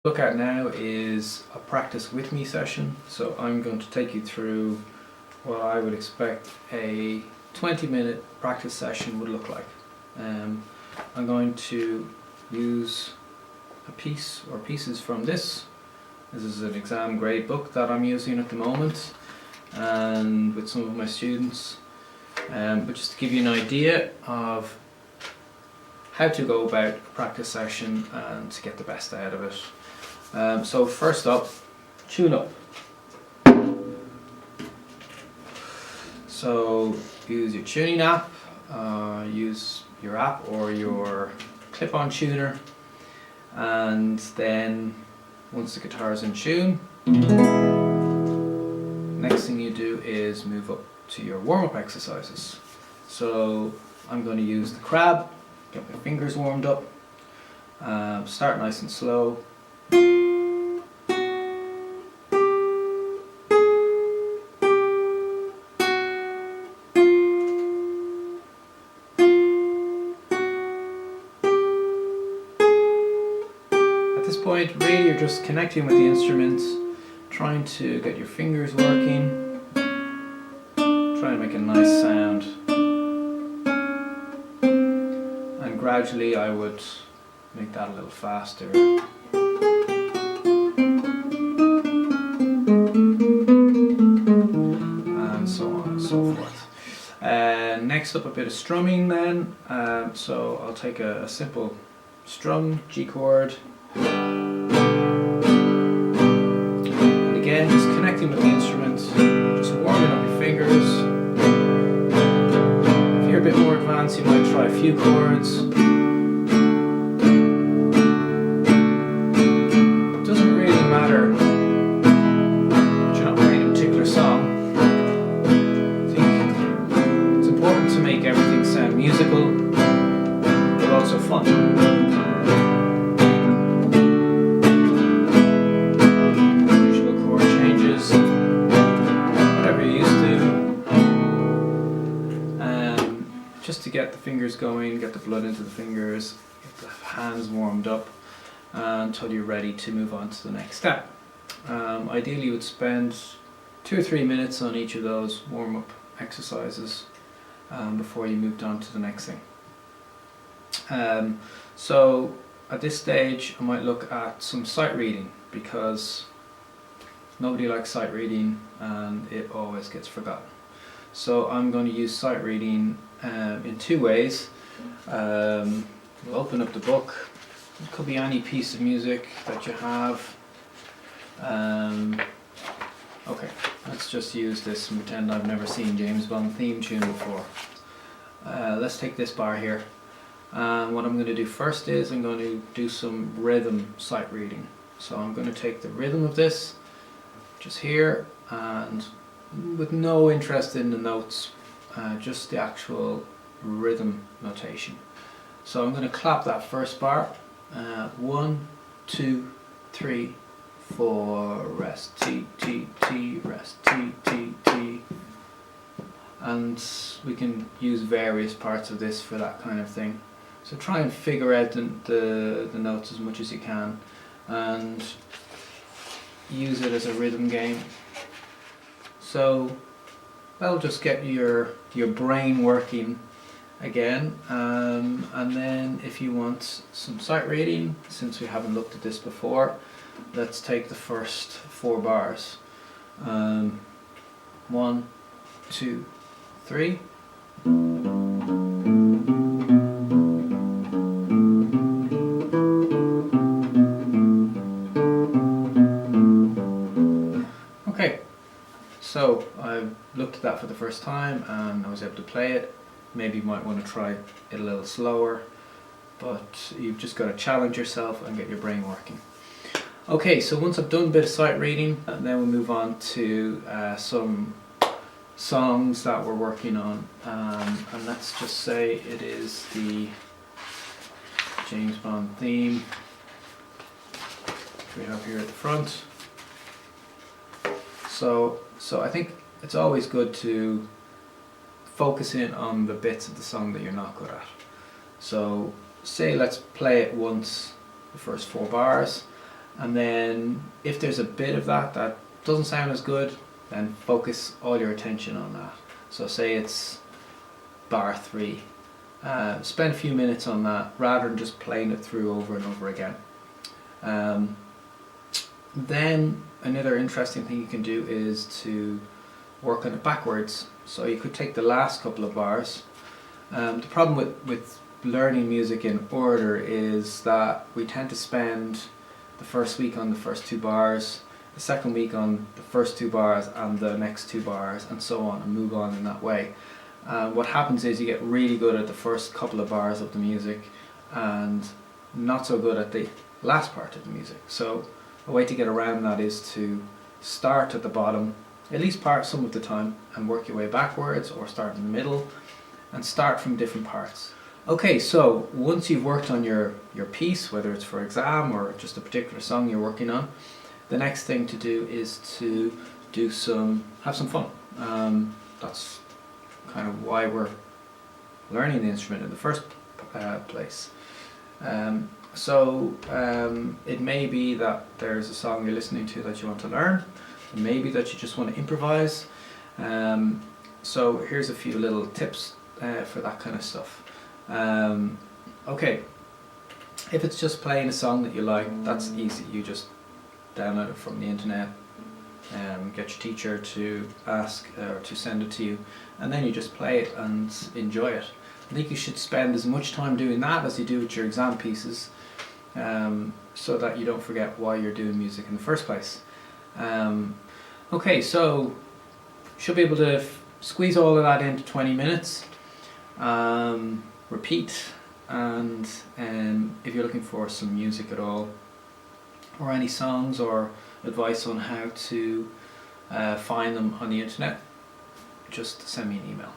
Look at now is a practice with me session. So I'm going to take you through what I would expect a 20-minute practice session would look like. I'm going to use a piece or pieces from this. This is an exam grade book that I'm using at the moment and with some of my students, but just to give you an idea of how to go about a practice session and to get the best out of it. So first up, tune up. So use your tuning app, use your app or your clip-on tuner, and then once the guitar is in tune, next thing you do is move up to your warm-up exercises. So I'm going to use the crab, get my fingers warmed up, start nice and slow. At this point, really you're just connecting with the instruments, trying to get your fingers working, trying to make a nice sound, and gradually I would make that a little faster. And so on and so forth. Next up, a bit of strumming then. So I'll take a simple strum, G chord. And again, just connecting with the instruments, just warming up your fingers. If you're a bit more advanced, you might try a few chords. It doesn't really matter that you're not playing a particular song. I think it's important to make everything sound musical, but also fun. Just to get the fingers going, get the blood into the fingers, get the hands warmed up until you're ready to move on to the next step. Ideally you would spend 2 or 3 minutes on each of those warm-up exercises before you moved on to the next thing. So at this stage I might look at some sight reading, because nobody likes sight reading and it always gets forgotten. So I'm going to use sight reading in 2 ways. We'll open up the book. It could be any piece of music that you have. Okay, let's just use this and pretend I've never seen James Bond theme tune before. Let's take this bar here. What I'm going to do first is I'm going to do some rhythm sight reading. So I'm going to take the rhythm of this, just here, and with no interest in the notes, just the actual rhythm notation. So I'm going to clap that first bar. 1, 2, 3, 4, rest, T, T, T, rest, T, T, T. And we can use various parts of this for that kind of thing. So try and figure out the notes as much as you can and use it as a rhythm game. So that'll just get your brain working again, and then if you want some sight reading, since we haven't looked at this before, let's take the first 4 bars. 1, 2, 3. Okay. So I looked at that for the first time and I was able to play it. Maybe you might want to try it a little slower, but you've just got to challenge yourself and get your brain working. Okay, so once I've done a bit of sight reading, then we'll move on to some songs that we're working on, and let's just say it is the James Bond theme, which we have here at the front. So I think it's always good to focus in on the bits of the song that you're not good at. So say let's play it once, the first 4 bars, And then if there's a bit of that doesn't sound as good, then focus all your attention on that. So say it's bar 3. Spend a few minutes on that rather than just playing it through over and over again. Then another interesting thing you can do is to work on it backwards. So you could take the last couple of bars. The problem with learning music in order is that we tend to spend the first week on the first 2 bars, the second week on the first 2 bars and the next 2 bars, and so on, and move on in that way. What happens is you get really good at the first couple of bars of the music and not so good at the last part of the music. So a way to get around that is to start at the bottom, at least part some of the time, and work your way backwards, or start in the middle and start from different parts. Okay, so once you've worked on your piece, whether it's for exam or just a particular song you're working on, the next thing to do is to have some fun. That's kind of why we're learning the instrument in the first place. So it may be that there's a song you're listening to that you want to learn, maybe that you just want to improvise. So here's a few little tips for that kind of stuff. Okay, if it's just playing a song that you like, that's easy. You just download it from the internet, get your teacher to ask or to send it to you, and then you just play it and enjoy it. I think you should spend as much time doing that as you do with your exam pieces, so that you don't forget why you're doing music in the first place. Okay, so you should be able to squeeze all of that into 20 minutes. Repeat, and if you're looking for some music at all, or any songs or advice on how to find them on the internet, just send me an email.